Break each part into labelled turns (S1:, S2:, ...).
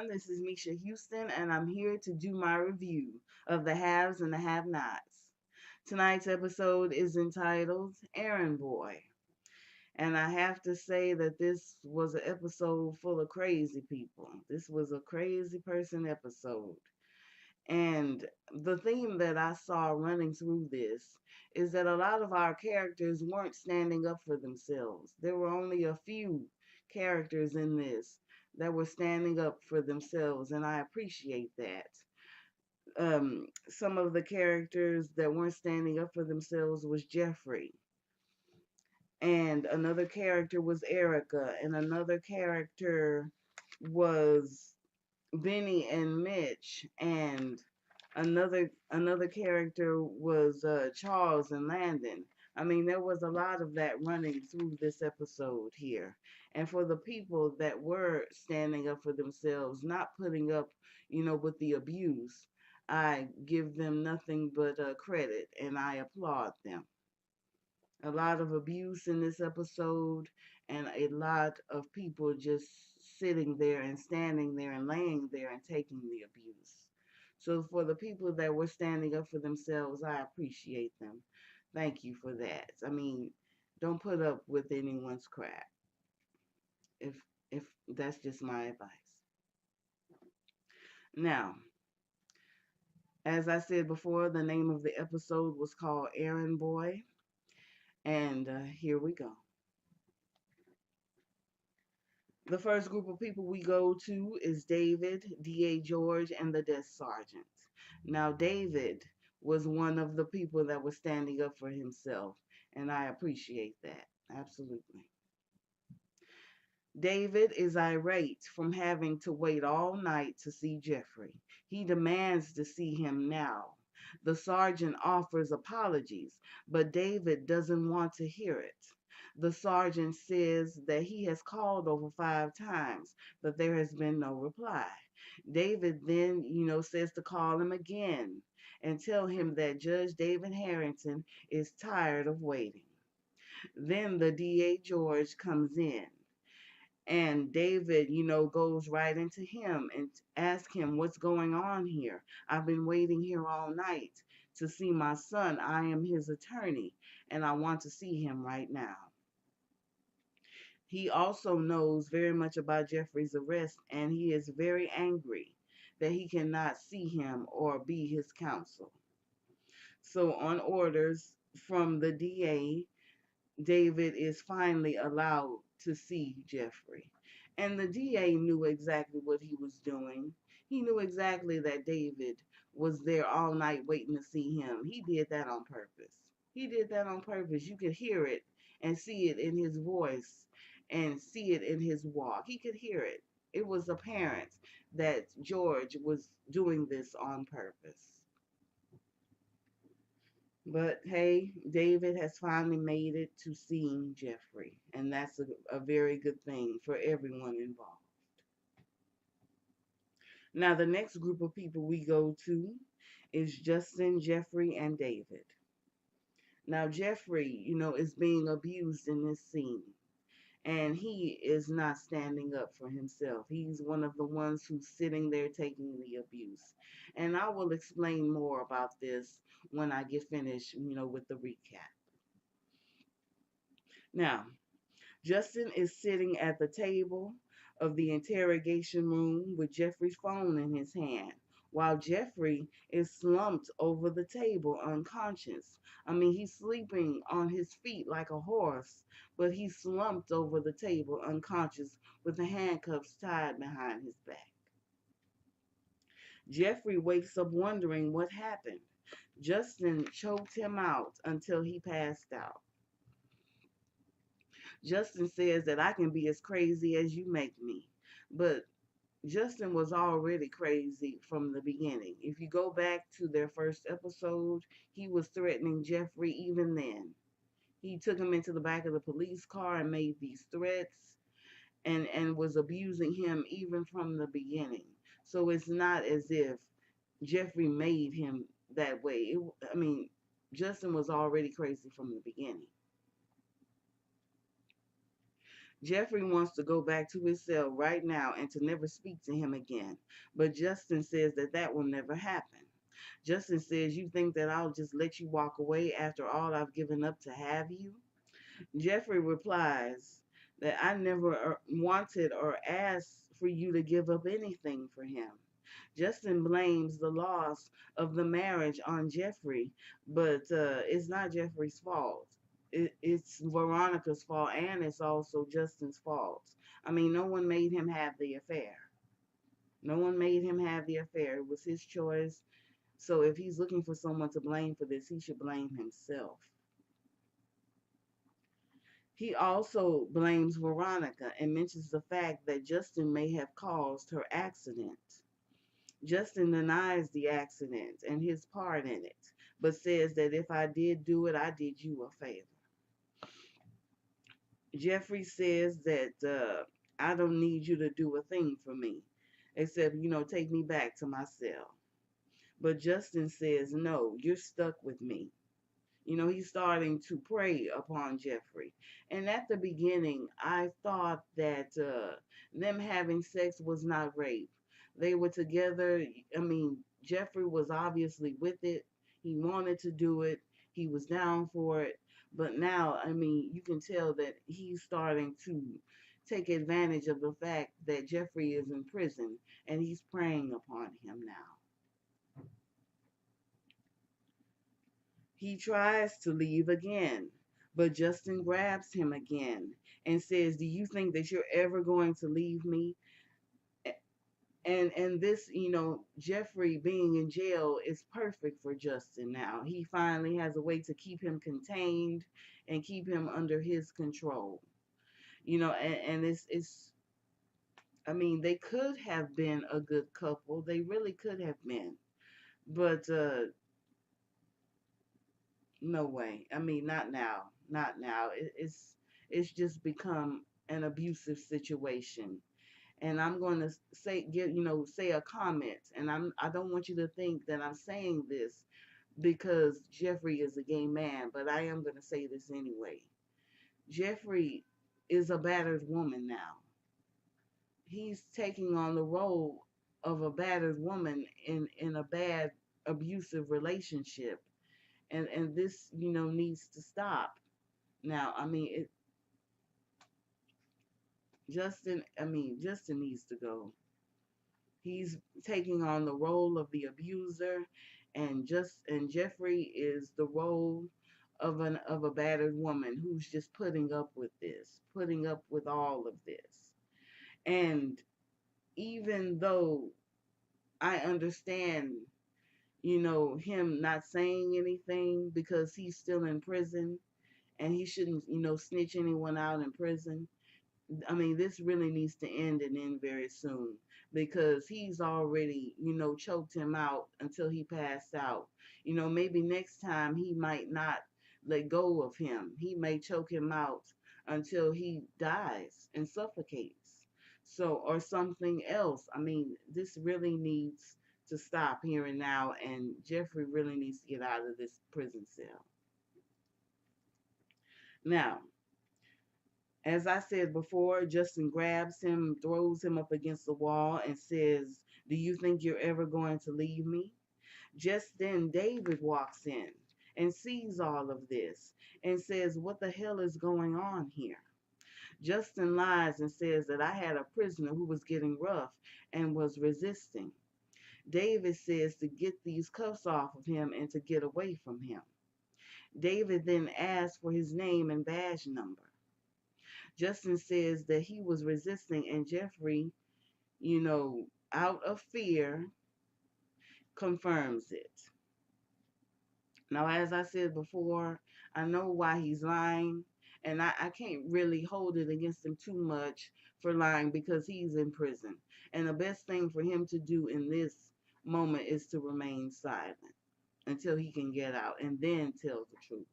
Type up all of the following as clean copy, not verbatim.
S1: everyone. This is Misha Houston, and I'm here to do my review of the haves and the have nots. Tonight's episode is entitled Errand Boy, and I have to say that this was an episode full of crazy people. This was a crazy person episode. And the theme that I saw running through this is that a lot of our characters weren't standing up for themselves. There were only a few characters in this that were standing up for themselves, and I appreciate that. Some of the characters that weren't standing up for themselves was Jeffrey, and another character was Erica, and another character was Benny and Mitch, and another character was Charles and Landon. I mean, there was a lot of that running through this episode here. And for the people that were standing up for themselves, not putting up, with the abuse, I give them nothing but credit and I applaud them. A lot of abuse in this episode, and a lot of people just sitting there and standing there and laying there and taking the abuse. So, for the people that were standing up for themselves, I appreciate them. Thank you for that. I mean, don't put up with anyone's crap. If if that's just my advice. Now, as I said before, the name of the episode was called Errand Boy, and here we go. The first group of people we go to is David, D.A. George, and the desk sergeant. Now, David was one of the people that was standing up for himself, and I appreciate that. Absolutely. David is irate from having to wait all night to see Jeffrey. He demands to see him now. The sergeant offers apologies, but David doesn't want to hear it. The sergeant says that he has called over 5 times, but there has been no reply. David then, says to call him again and tell him that Judge David Harrington is tired of waiting. Then the DA George comes in. And David, goes right into him and asks him, "What's going on here? I've been waiting here all night to see my son. I am his attorney, and I want to see him right now." He also knows very much about Jeffrey's arrest, and he is very angry that he cannot see him or be his counsel. So, on orders from the DA, David is finally allowed to see Jeffrey. And the DA knew exactly what he was doing. He knew exactly that David was there all night waiting to see him. He did that on purpose. He did that on purpose. You could hear it and see it in his voice and see it in his walk. He could hear it. It was apparent that George was doing this on purpose. But hey, David has finally made it to seeing Jeffrey, and that's a very good thing for everyone involved. Now, the next group of people we go to is Justin, Jeffrey, and David. Now, Jeffrey, is being abused in this scene, and he is not standing up for himself. He's one of the ones who's sitting there taking the abuse. And I will explain more about this when I get finished, with the recap. Now, Justin is sitting at the table of the interrogation room with Jeffrey's phone in his hand, while Jeffrey is slumped over the table unconscious. I mean, he's sleeping on his feet like a horse, but he's slumped over the table unconscious with the handcuffs tied behind his back. Jeffrey wakes up wondering what happened. Justin choked him out until he passed out. Justin says that I can be as crazy as you make me. But Justin was already crazy from the beginning. If you go back to their first episode, he was threatening Jeffrey even then. He took him into the back of the police car and made these threats and was abusing him even from the beginning. So it's not as if Jeffrey made him that way. Justin was already crazy from the beginning. Jeffrey wants to go back to his cell right now and to never speak to him again, but Justin says that that will never happen. Justin says, "You think that I'll just let you walk away after all I've given up to have you?" Jeffrey replies that I never wanted or asked for you to give up anything for him. Justin blames the loss of the marriage on Jeffrey, but it's not Jeffrey's fault. It's Veronica's fault, and it's also Justin's fault. I mean, no one made him have the affair. No one made him have the affair. It was his choice. So if he's looking for someone to blame for this, he should blame himself. He also blames Veronica and mentions the fact that Justin may have caused her accident. Justin denies the accident and his part in it, but says that if I did do it, I did you a favor. Jeffrey says that I don't need you to do a thing for me, except, take me back to my cell. But Justin says, no, you're stuck with me. He's starting to prey upon Jeffrey. And at the beginning, I thought that them having sex was not rape. They were together. I mean, Jeffrey was obviously with it. He wanted to do it. He was down for it. But now, I mean, you can tell that he's starting to take advantage of the fact that Jeffrey is in prison and he's preying upon him now. He tries to leave again, but Justin grabs him again and says, "Do you think that you're ever going to leave me?" And this, Jeffrey being in jail is perfect for Justin now. He finally has a way to keep him contained and keep him under his control. And it's I mean, they could have been a good couple. They really could have been. But no way. I mean, not now. Not now. It's just become an abusive situation. And I'm going to say a comment, and I don't want you to think that I'm saying this because Jeffrey is a gay man, but I am going to say this anyway. Jeffrey is a battered woman now. He's taking on the role of a battered woman in a bad abusive relationship, and this needs to stop. Now, I mean, Justin needs to go. He's taking on the role of the abuser, and Jeffrey is the role of a battered woman who's just putting up with this, putting up with all of this. And even though I understand, him not saying anything because he's still in prison and he shouldn't, snitch anyone out in prison. I mean, this really needs to end and end very soon because he's already, choked him out until he passed out. Maybe next time he might not let go of him. He may choke him out until he dies and suffocates. So, or something else. I mean, this really needs to stop here and now, and Jeffrey really needs to get out of this prison cell. Now, as I said before, Justin grabs him, throws him up against the wall, and says, "Do you think you're ever going to leave me?" Just then, David walks in and sees all of this and says, "What the hell is going on here?" Justin lies and says that I had a prisoner who was getting rough and was resisting. David says to get these cuffs off of him and to get away from him. David then asks for his name and badge number. Justin says that he was resisting, and Jeffrey, out of fear, confirms it. Now, as I said before, I know why he's lying, and I can't really hold it against him too much for lying because he's in prison. And the best thing for him to do in this moment is to remain silent until he can get out and then tell the truth.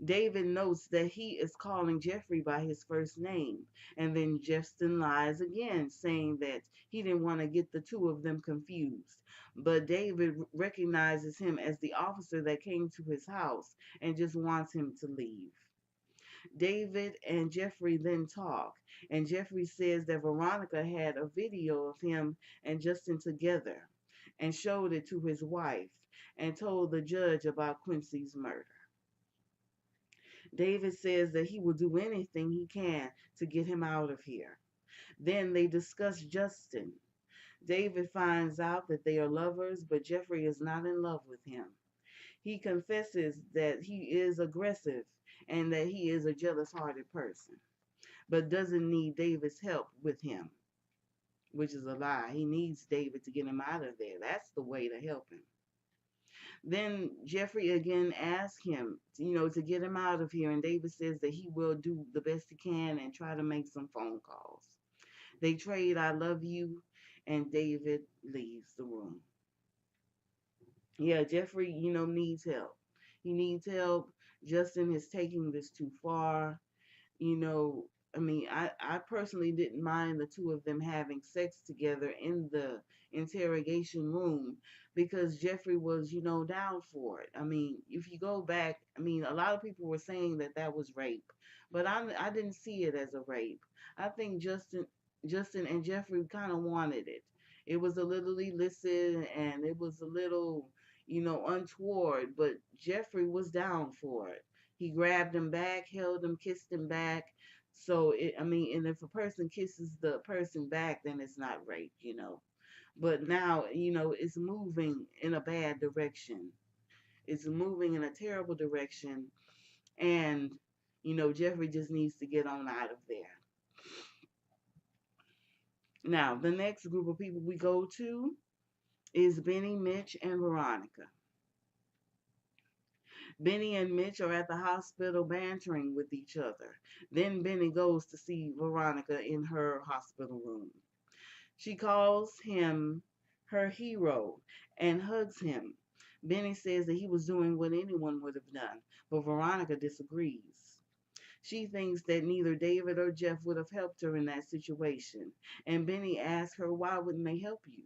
S1: David notes that he is calling Jeffrey by his first name, and then Justin lies again, saying that he didn't want to get the two of them confused. But David recognizes him as the officer that came to his house and just wants him to leave. David and Jeffrey then talk, and Jeffrey says that Veronica had a video of him and Justin together and showed it to his wife and told the judge about Quincy's murder. David says that he will do anything he can to get him out of here. Then they discuss Justin. David finds out that they are lovers, but Jeffrey is not in love with him. He confesses that he is aggressive and that he is a jealous hearted person, but doesn't need David's help with him, which is a lie. He needs David to get him out of there. That's the way to help him. Then Jeffrey again asks him, to get him out of here, and David says that he will do the best he can and try to make some phone calls. They trade "I love you," and David leaves the room. Yeah, Jeffrey, needs help. He needs help. Justin is taking this too far. you know, I personally didn't mind the two of them having sex together in the interrogation room because Jeffrey was, down for it. If you go back, a lot of people were saying that that was rape, but I didn't see it as a rape. I think Justin and Jeffrey kind of wanted it. It was a little illicit and it was a little, untoward, but Jeffrey was down for it. He grabbed him back, held him, kissed him back. So and if a person kisses the person back, then it's not rape. But now, it's moving in a bad direction. It's moving in a terrible direction, and Jeffrey just needs to get on out of there. Now, the next group of people we go to is Benny, Mitch, and Veronica. Benny and Mitch are at the hospital bantering with each other. Then Benny goes to see Veronica in her hospital room. She calls him her hero and hugs him. Benny says that he was doing what anyone would have done, but Veronica disagrees. She thinks that neither David or Jeff would have helped her in that situation, and Benny asks her, why wouldn't they help you?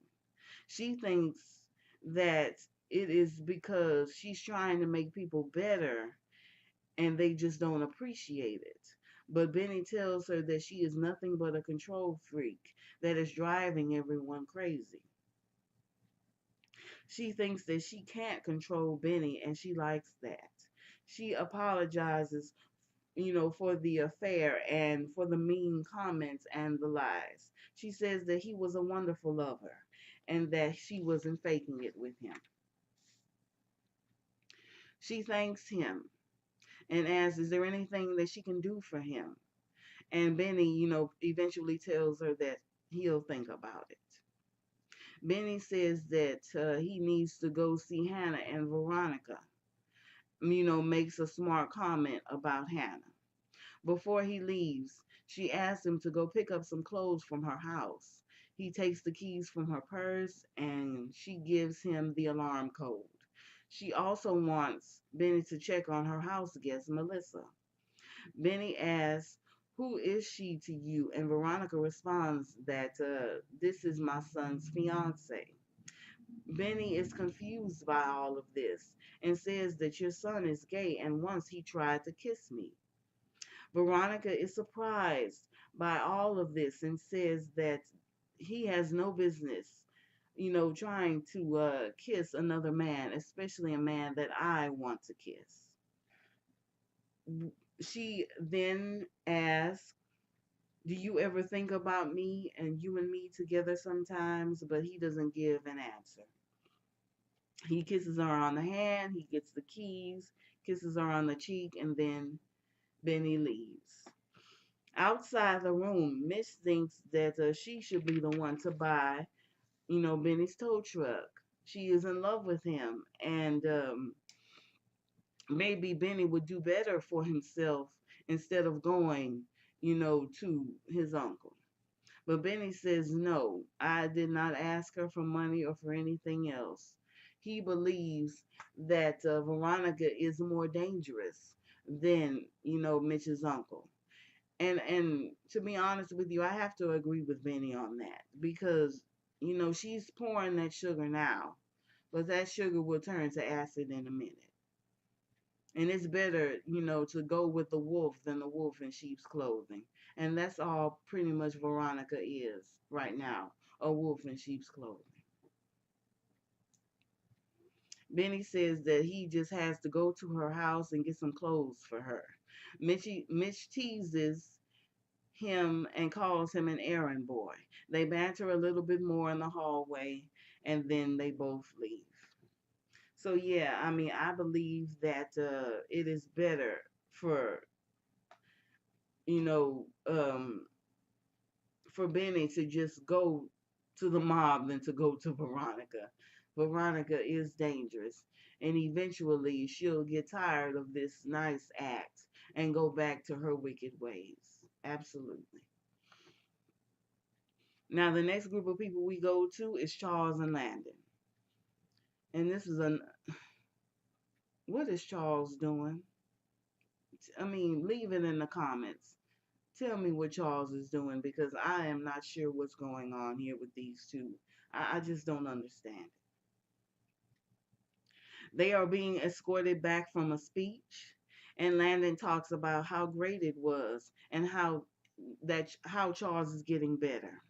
S1: She thinks that it is because she's trying to make people better and they just don't appreciate it. But Benny tells her that she is nothing but a control freak that is driving everyone crazy. She thinks that she can't control Benny and she likes that. She apologizes, for the affair and for the mean comments and the lies. She says that he was a wonderful lover and that she wasn't faking it with him. She thanks him and asks, is there anything that she can do for him? And Benny, eventually tells her that he'll think about it. Benny says that he needs to go see Hannah, and Veronica, makes a smart comment about Hannah. Before he leaves, she asks him to go pick up some clothes from her house. He takes the keys from her purse and she gives him the alarm code. She also wants Benny to check on her house guest, Melissa. Benny asks, who is she to you? And Veronica responds that this is my son's fiance. Benny is confused by all of this and says that your son is gay and once he tried to kiss me. Veronica is surprised by all of this and says that he has no business, trying to kiss another man, especially a man that I want to kiss. She then asks, do you ever think about me and you and me together sometimes? But he doesn't give an answer. He kisses her on the hand, he gets the keys, kisses her on the cheek, and then Benny leaves. Outside the room, Mitch thinks that she should be the one to buy, Benny's tow truck. She is in love with him, and maybe Benny would do better for himself instead of going, to his uncle. But Benny says, no, I did not ask her for money or for anything else. He believes that Veronica is more dangerous than, Mitch's uncle. And to be honest with you, I have to agree with Benny on that because, she's pouring that sugar now, but that sugar will turn to acid in a minute. And it's better, to go with the wolf than the wolf in sheep's clothing. And that's all pretty much Veronica is right now, a wolf in sheep's clothing. Benny says that he just has to go to her house and get some clothes for her. Mitch teases him and calls him an errand boy. They banter a little bit more in the hallway and then they both leave. So yeah, I mean, I believe that it is better for you know for Benny to just go to the mob than to go to Veronica. Veronica is dangerous, and eventually she'll get tired of this nice act and go back to her wicked ways. Absolutely. Now, the next group of people we go to is Charles and Landon. And this is an. What is Charles doing? I mean, leave it in the comments. Tell me what Charles is doing because I am not sure what's going on here with these two. I just don't understand. They are being escorted back from a speech, and Landon talks about how great it was and how Charles is getting better.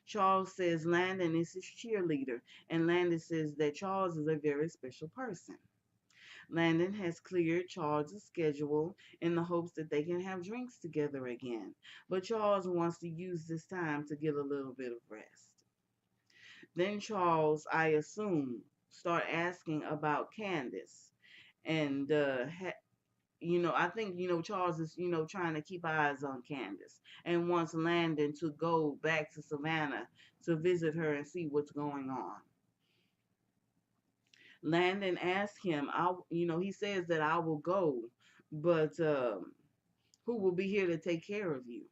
S1: Charles says Landon is his cheerleader, and Landon says that Charles is a very special person. Landon has cleared Charles's schedule in the hopes that they can have drinks together again, but Charles wants to use this time to get a little bit of rest. Then Charles, I assume, start asking about Candice, and I think Charles is trying to keep eyes on Candice and wants Landon to go back to Savannah to visit her and see what's going on. Landon asks him, he says that I will go, but who will be here to take care of you?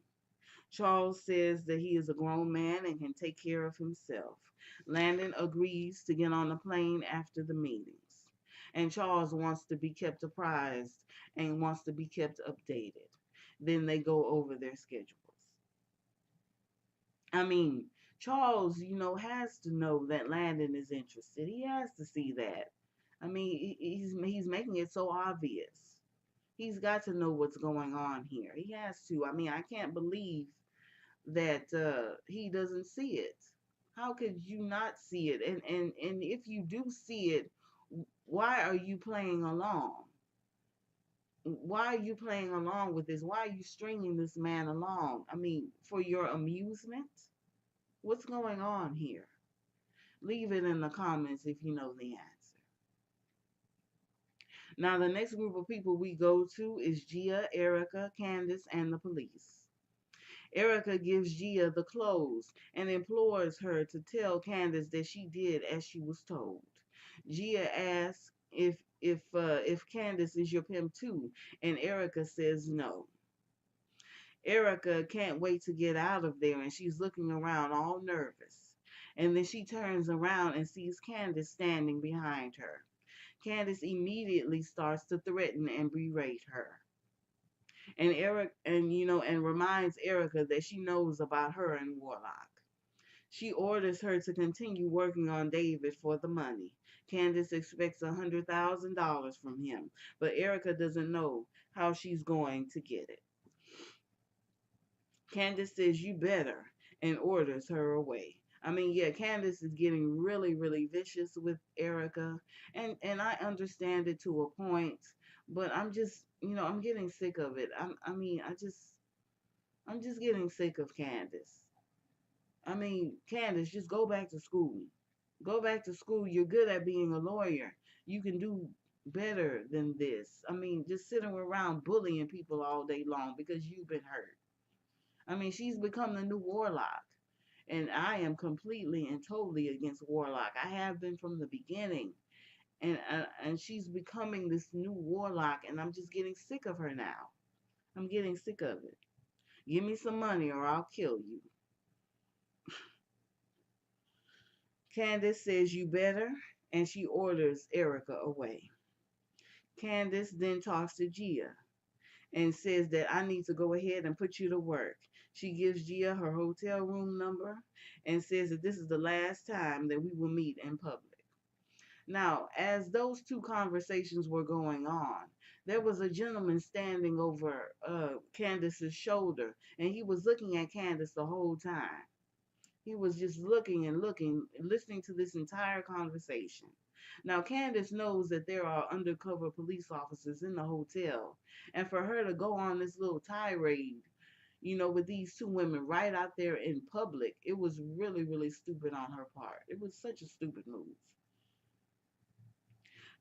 S1: Charles says that he is a grown man and can take care of himself. Landon agrees to get on the plane after the meetings. And Charles wants to be kept apprised and wants to be kept updated. Then they go over their schedules. I mean, Charles, has to know that Landon is interested. He has to see that. I mean, he's making it so obvious. He's got to know what's going on here. He has to. I mean, I can't believe that he doesn't see it. How could you not see it? And if you do see it, why are you playing along? Why are you playing along with this? Why are you stringing this man along? I mean, for your amusement? What's going on here? Leave it in the comments if you know the answer. Now, the next group of people we go to is Gia, Erica, Candace, and the police. Erica gives Gia the clothes and implores her to tell Candace that she did as she was told. Gia asks if Candace is your pimp too, and Erica says no. Erica can't wait to get out of there, and she's looking around all nervous. And then she turns around and sees Candace standing behind her. Candace immediately starts to threaten and berate her. And and reminds Erica that she knows about her and Warlock. She orders her to continue working on David for the money. Candace expects $100,000 from him, but Erica doesn't know how she's going to get it. Candace says you better and orders her away. I mean, yeah, Candace is getting really, really vicious with Erica, and I understand it to a point, but I'm just, I'm getting sick of it. I'm just getting sick of Candace. I mean, Candace, just go back to school. Go back to school. You're good at being a lawyer. You can do better than this. I mean, just sitting around bullying people all day long because you've been hurt. I mean, she's become the new Warlock. And I am completely and totally against Warlock. I have been from the beginning. And she's becoming this new Warlock, and I'm just getting sick of her now. I'm getting sick of it. Give me some money or I'll kill you. Candace says you better, and she orders Erica away. Candace then talks to Gia and says that I need to go ahead and put you to work. She gives Gia her hotel room number and says that this is the last time that we will meet in public. Now, as those two conversations were going on, there was a gentleman standing over Candace's shoulder, and he was looking at Candace the whole time. He was just looking and looking, listening to this entire conversation. Now, Candace knows that there are undercover police officers in the hotel, and for her to go on this little tirade, with these two women right out there in public, it was really, really stupid on her part. It was such a stupid move.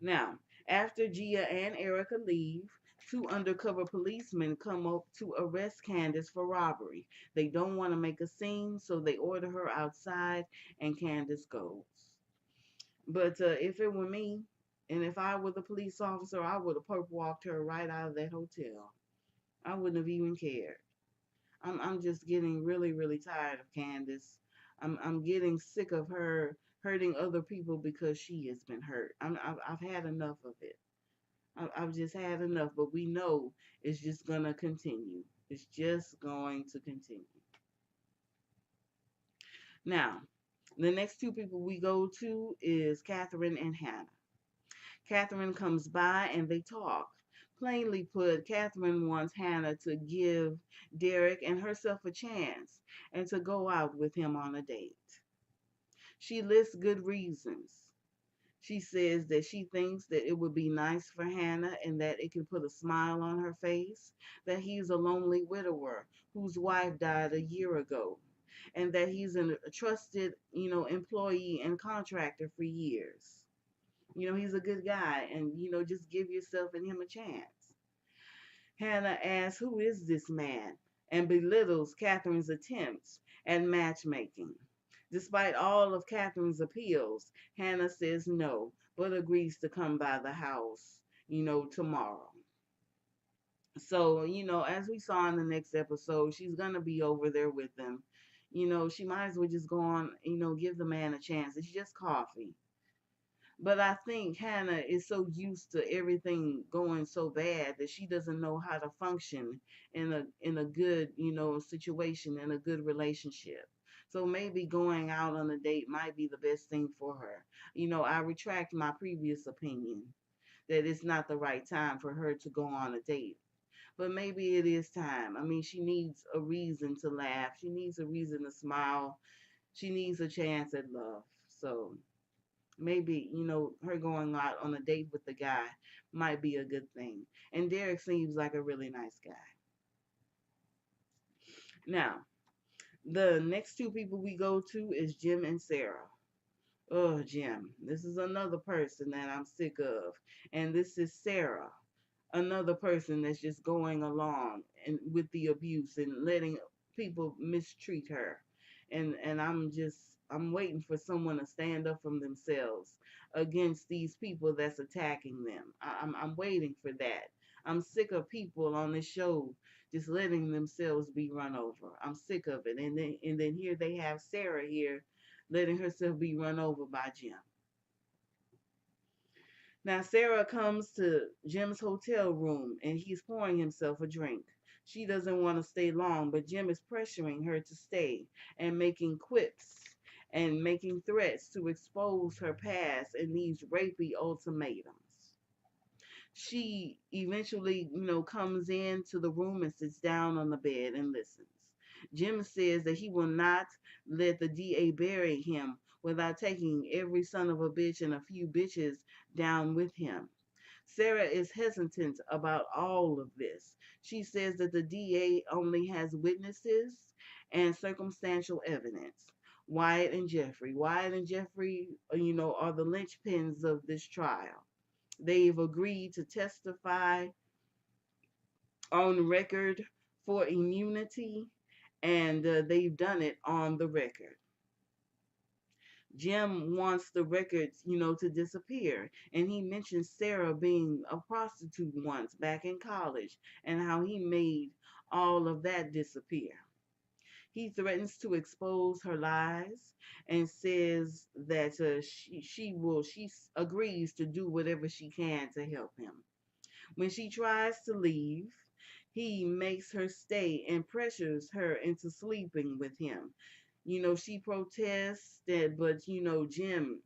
S1: Now, after Gia and Erica leave, two undercover policemen come up to arrest Candace for robbery. They don't want to make a scene, so they order her outside, and Candace goes. But if it were me, and if I were the police officer, I would have perp walked her right out of that hotel. I wouldn't have even cared. I'm just getting really, really tired of Candace. I'm getting sick of her hurting other people because she has been hurt. I've had enough of it. I've just had enough. But we know it's just gonna continue. It's just going to continue. Now, the next two people we go to is Catherine and Hannah. Catherine comes by and they talk. Plainly put, Catherine wants Hannah to give Derek and herself a chance and to go out with him on a date. She lists good reasons. She says that she thinks that it would be nice for Hannah and that it can put a smile on her face, that he's a lonely widower whose wife died a year ago, and that he's a trusted, employee and contractor for years. He's a good guy, and, just give yourself and him a chance. Hannah asks, "Who is this man?" and belittles Catherine's attempts at matchmaking. Despite all of Catherine's appeals, Hannah says no, but agrees to come by the house, tomorrow. So, as we saw in the next episode, she's going to be over there with them. She might as well just go on, give the man a chance. It's just coffee. But I think Hannah is so used to everything going so bad that she doesn't know how to function in a good, situation, in a good relationship. So maybe going out on a date might be the best thing for her. I retract my previous opinion that it's not the right time for her to go on a date. But maybe it is time. I mean, she needs a reason to laugh. She needs a reason to smile. She needs a chance at love. So maybe, her going out on a date with the guy might be a good thing. And Derek seems like a really nice guy. Now, the next two people we go to is Jim and Sarah. Oh, Jim. This is another person that I'm sick of. And this is Sarah, another person that's just going along and with the abuse and letting people mistreat her. And I'm waiting for someone to stand up from themselves against these people that's attacking them. I'm waiting for that. I'm sick of people on this show just letting themselves be run over. I'm sick of it. And then here they have Sarah here letting herself be run over by Jim. Now Sarah comes to Jim's hotel room and he's pouring himself a drink. She doesn't want to stay long, but Jim is pressuring her to stay and making quips and making threats to expose her past in these rapey ultimatums. She eventually, comes into the room and sits down on the bed and listens. Jim says that he will not let the DA bury him without taking every son of a bitch and a few bitches down with him. Sarah is hesitant about all of this. She says that the DA only has witnesses and circumstantial evidence. Wyatt and Jeffrey. Wyatt and Jeffrey, are the linchpins of this trial. They've agreed to testify on record for immunity, and they've done it on the record. Jim wants the records, to disappear. And he mentions Sarah being a prostitute once back in college and how he made all of that disappear. He threatens to expose her lies and says that she agrees to do whatever she can to help him. When she tries to leave, he makes her stay and pressures her into sleeping with him. She protests that, but Jim,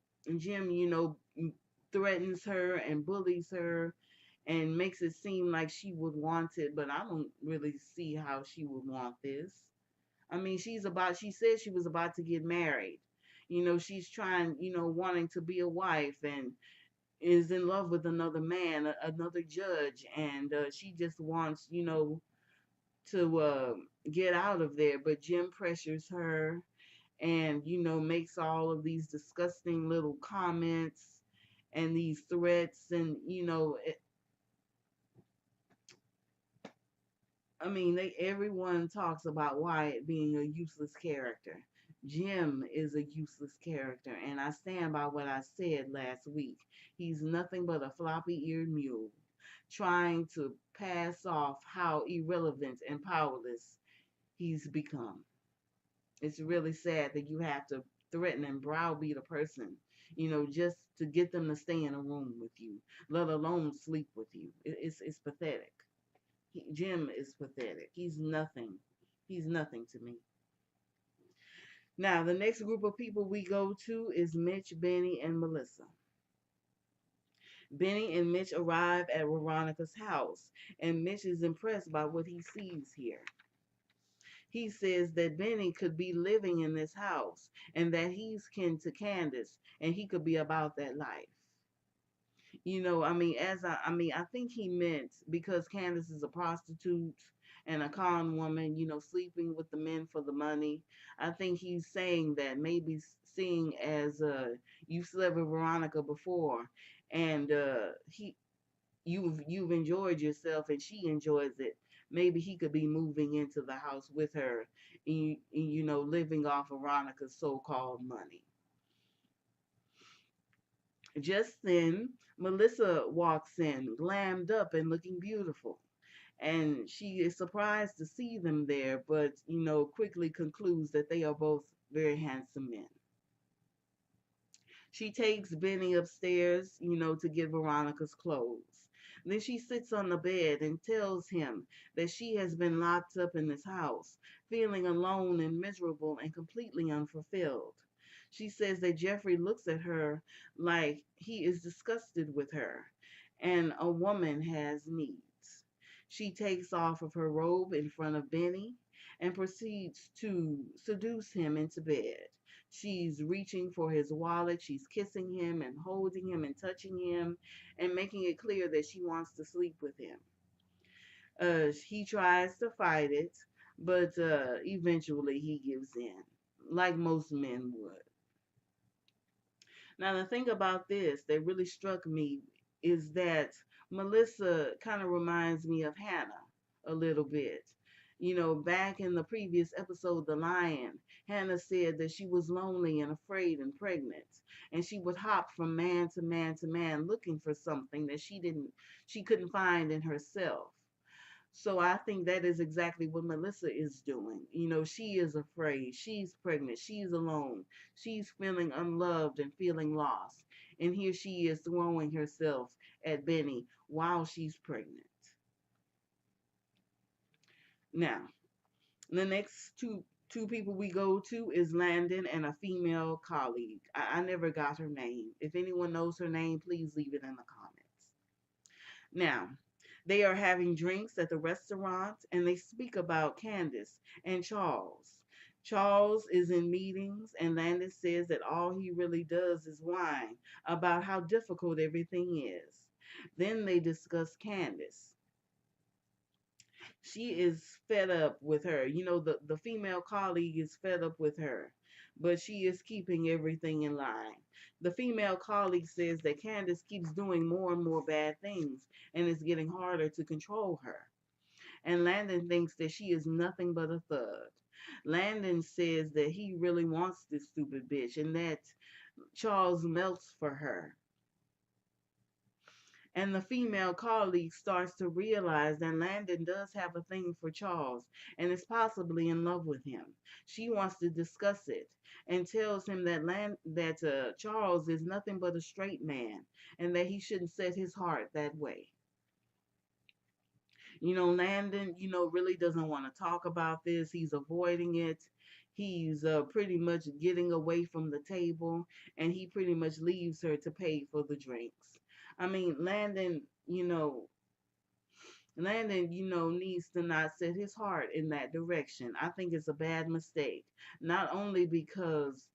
S1: threatens her and bullies her, and makes it seem like she would want it, but I don't really see how she would want this. I mean, she said she was about to get married. She's trying, wanting to be a wife and is in love with another man, another judge, and she just wants, to get out of there. But Jim pressures her and, makes all of these disgusting little comments and these threats. And, I mean, everyone talks about Wyatt being a useless character. Jim is a useless character, and I stand by what I said last week. He's nothing but a floppy-eared mule, trying to pass off how irrelevant and powerless he's become. It's really sad that you have to threaten and browbeat a person, just to get them to stay in a room with you, let alone sleep with you. It's pathetic. Jim is pathetic. He's nothing. He's nothing to me. Now, the next group of people we go to is Mitch, Benny, and Melissa. Benny and Mitch arrive at Veronica's house, and Mitch is impressed by what he sees here. He says that Benny could be living in this house and that he's kin to Candace and he could be about that life. I mean, I think he meant because Candace is a prostitute and a con woman, sleeping with the men for the money. I think he's saying that maybe seeing as you slept with Veronica before, and you've enjoyed yourself and she enjoys it. Maybe he could be moving into the house with her, living off Veronica's so-called money. Just then, Melissa walks in, glammed up and looking beautiful. And she is surprised to see them there, but, quickly concludes that they are both very handsome men. She takes Benny upstairs, to get Veronica's clothes. Then she sits on the bed and tells him that she has been locked up in this house, feeling alone and miserable and completely unfulfilled. She says that Jeffrey looks at her like he is disgusted with her, and a woman has needs. She takes off of her robe in front of Benny and proceeds to seduce him into bed. She's reaching for his wallet. She's kissing him and holding him and touching him and making it clear that she wants to sleep with him. He tries to fight it, but eventually he gives in, like most men would. Now, the thing about this that really struck me is that Melissa kind of reminds me of Hannah a little bit. Back in the previous episode, The Lion, Hannah said that she was lonely and afraid and pregnant, and she would hop from man to man to man looking for something that she couldn't find in herself. So I think that is exactly what Melissa is doing. She is afraid. She's pregnant. She's alone. She's feeling unloved and feeling lost. And here she is throwing herself at Benny while she's pregnant. Now, the next two people we go to is Landon and a female colleague. I never got her name. If anyone knows her name, please leave it in the comments. Now, they are having drinks at the restaurant and they speak about Candice and Charles. Charles is in meetings and Landon says that all he really does is whine about how difficult everything is. Then they discuss Candice. She is fed up with her. The female colleague is fed up with her, but she is keeping everything in line. The female colleague says that Candace keeps doing more and more bad things and it's getting harder to control her. And Landon thinks that she is nothing but a thug. Landon says that he really wants this stupid bitch and that Charles melts for her. And the female colleague starts to realize that Landon does have a thing for Charles and is possibly in love with him. She wants to discuss it and tells him that Charles is nothing but a straight man and that he shouldn't set his heart that way. Landon, really doesn't want to talk about this. He's avoiding it. He's pretty much getting away from the table and he pretty much leaves her to pay for the drinks. I mean, Landon, needs to not set his heart in that direction. I think it's a bad mistake. Not only because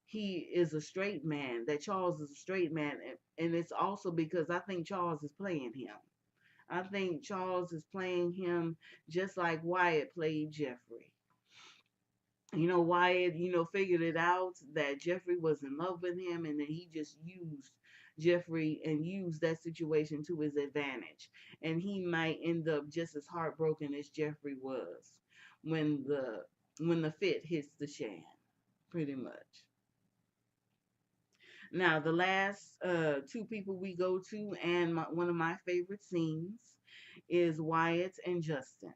S1: he is a straight man, that Charles is a straight man, and it's also because I think Charles is playing him. I think Charles is playing him just like Wyatt played Jeffrey. Wyatt, figured it out that Jeffrey was in love with him, and then he just used Jeffrey and used that situation to his advantage. And he might end up just as heartbroken as Jeffrey was when the fit hits the shan, pretty much. Now, the last two people we go to, and one of my favorite scenes, is Wyatt and Justin.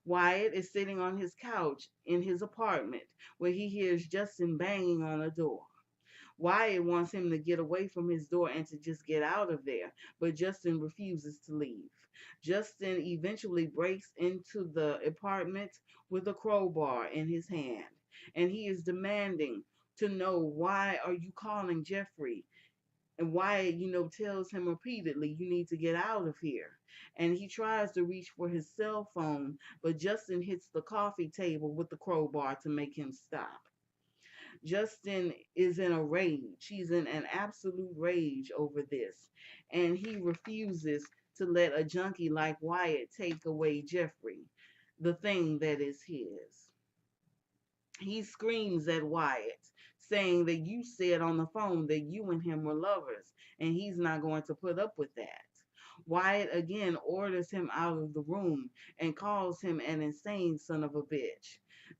S1: Wyatt is sitting on his couch in his apartment where he hears Justin banging on a door. Wyatt wants him to get away from his door and to just get out of there, but Justin refuses to leave. Justin eventually breaks into the apartment with a crowbar in his hand, and he is demanding to know, why are you calling Jeffrey? And Wyatt, tells him repeatedly, you need to get out of here. And he tries to reach for his cell phone, but Justin hits the coffee table with the crowbar to make him stop. Justin is in a rage. He's in an absolute rage over this. And he refuses to let a junkie like Wyatt take away Jeffrey, the thing that is his. He screams at Wyatt, saying that you said on the phone that you and him were lovers, and he's not going to put up with that. Wyatt again orders him out of the room and calls him an insane son of a bitch.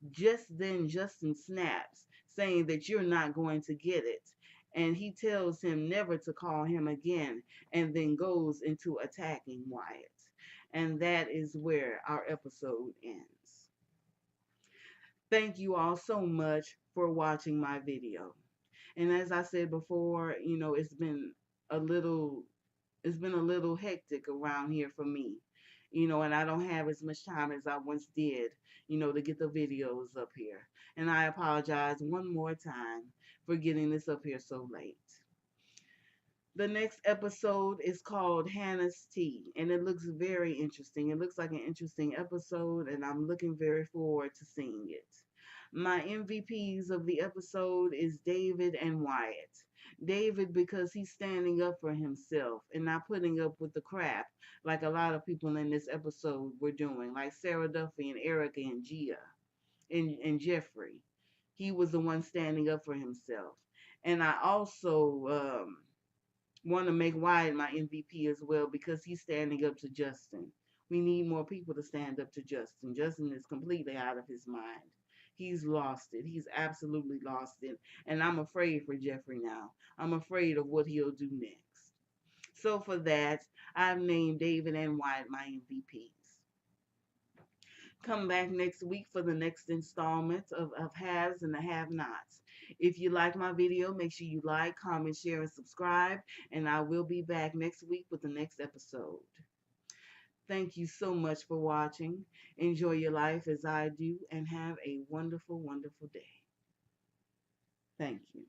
S1: Just then, Justin snaps, saying that you're not going to get it. And he tells him never to call him again, and then goes into attacking Wyatt. And that is where our episode ends. Thank you all so much for watching my video. And as I said before, a little it's been a little hectic around here for me. And I don't have as much time as I once did, to get the videos up here. And I apologize one more time for getting this up here so late. The next episode is called Hannah's Tea, and it looks very interesting. It looks like an interesting episode, and I'm looking very forward to seeing it. My MVPs of the episode is David and Wyatt. David, because he's standing up for himself and not putting up with the crap like a lot of people in this episode were doing, like Sarah Duffy and Erica and Gia and Jeffrey. He was the one standing up for himself. And I also want to make Wyatt my MVP as well because he's standing up to Justin. We need more people to stand up to Justin. Justin is completely out of his mind. He's lost it. He's absolutely lost it. And I'm afraid for Jeffrey now. I'm afraid of what he'll do next. So for that, I've named David and Wyatt my MVPs. Come back next week for the next installment of Haves and the Have-Nots. If you like my video, make sure you like, comment, share, and subscribe. And I will be back next week with the next episode. Thank you so much for watching. Enjoy your life as I do, and have a wonderful, wonderful day. Thank you.